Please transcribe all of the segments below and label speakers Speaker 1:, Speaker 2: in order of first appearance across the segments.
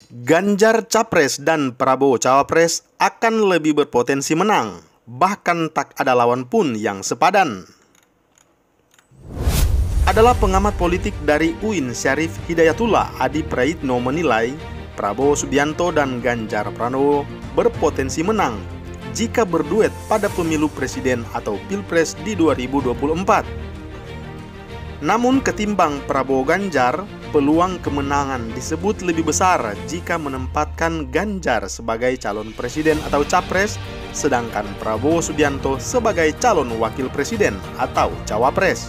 Speaker 1: Ganjar Capres dan Prabowo Cawapres akan lebih berpotensi menang, bahkan tak ada lawan pun yang sepadan. Adalah pengamat politik dari UIN Syarif Hidayatullah Adi Praitno menilai Prabowo Subianto dan Ganjar Pranowo berpotensi menang jika berduet pada pemilu presiden atau pilpres di 2024. Namun ketimbang Prabowo Ganjar, peluang kemenangan disebut lebih besar jika menempatkan Ganjar sebagai calon presiden atau capres, sedangkan Prabowo Subianto sebagai calon wakil presiden atau cawapres.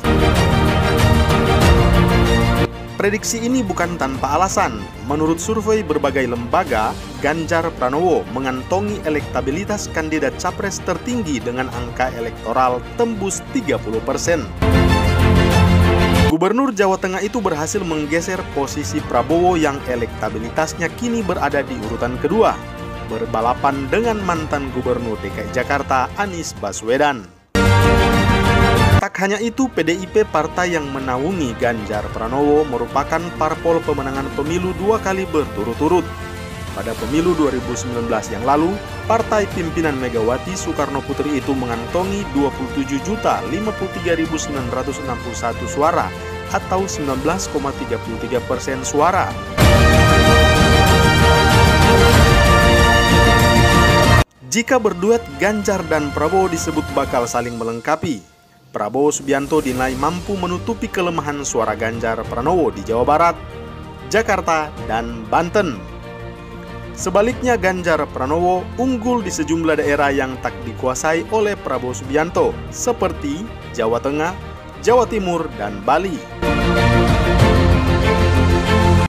Speaker 1: Prediksi ini bukan tanpa alasan. Menurut survei berbagai lembaga, Ganjar Pranowo mengantongi elektabilitas kandidat capres tertinggi dengan angka elektoral tembus 30%. Gubernur Jawa Tengah itu berhasil menggeser posisi Prabowo yang elektabilitasnya kini berada di urutan kedua, berbalapan dengan mantan Gubernur DKI Jakarta Anies Baswedan. Tak hanya itu, PDIP partai yang menaungi Ganjar Pranowo merupakan parpol pemenangan pemilu 2 kali berturut-turut. Pada pemilu 2019 yang lalu, partai pimpinan Megawati Soekarno Putri itu mengantongi 27.053.961 suara atau 19,33% suara. Jika berduet, Ganjar dan Prabowo disebut bakal saling melengkapi. Prabowo Subianto dinilai mampu menutupi kelemahan suara Ganjar Pranowo di Jawa Barat, Jakarta, dan Banten. Sebaliknya, Ganjar Pranowo unggul di sejumlah daerah yang tak dikuasai oleh Prabowo Subianto, seperti Jawa Tengah, Jawa Timur, dan Bali.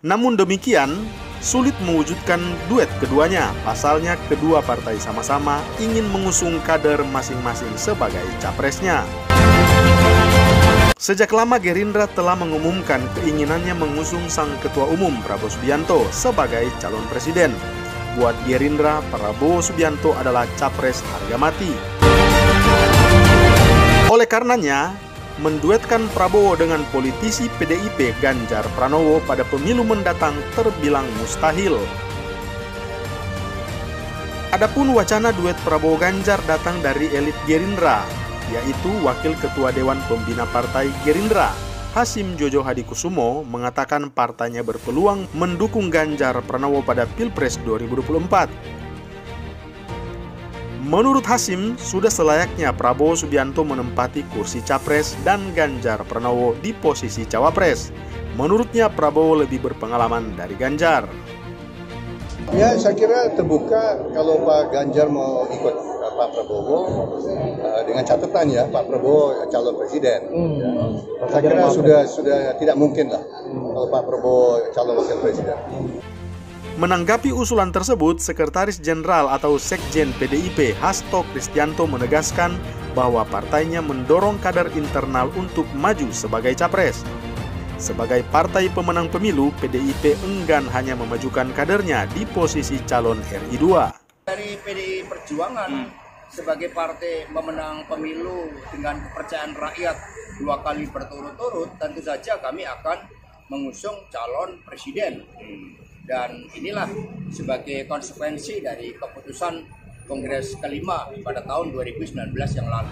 Speaker 1: Namun demikian, sulit mewujudkan duet keduanya. Pasalnya, kedua partai sama-sama ingin mengusung kader masing-masing sebagai capresnya. Sejak lama Gerindra telah mengumumkan keinginannya mengusung sang Ketua Umum Prabowo Subianto sebagai calon presiden. Buat Gerindra, Prabowo Subianto adalah capres harga mati. Oleh karenanya, menduetkan Prabowo dengan politisi PDIP Ganjar Pranowo pada pemilu mendatang terbilang mustahil. Adapun wacana duet Prabowo Ganjar datang dari elit Gerindra, yaitu Wakil Ketua Dewan Pembina Partai Gerindra, Hasyim Jojo Hadikusumo, mengatakan partainya berpeluang mendukung Ganjar Pranowo pada Pilpres 2024. Menurut Hasyim, sudah selayaknya Prabowo Subianto menempati kursi capres dan Ganjar Pranowo di posisi cawapres. Menurutnya Prabowo lebih berpengalaman dari Ganjar.
Speaker 2: Ya, saya kira terbuka kalau Pak Ganjar mau ikut Pak Prabowo dengan catatan ya Pak Prabowo calon presiden. Saya kira sudah tidak mungkin lah kalau Pak Prabowo calon wakil presiden.
Speaker 1: Menanggapi usulan tersebut, Sekretaris Jenderal atau Sekjen PDIP Hasto Kristianto menegaskan bahwa partainya mendorong kader internal untuk maju sebagai capres. Sebagai partai pemenang pemilu, PDIP enggan hanya memajukan kadernya di posisi calon RI 2.
Speaker 3: Dari PDI Perjuangan sebagai partai pemenang pemilu dengan kepercayaan rakyat 2 kali berturut-turut, tentu saja kami akan mengusung calon presiden. Dan inilah sebagai konsekuensi dari keputusan Kongres kelima pada tahun 2019 yang lalu.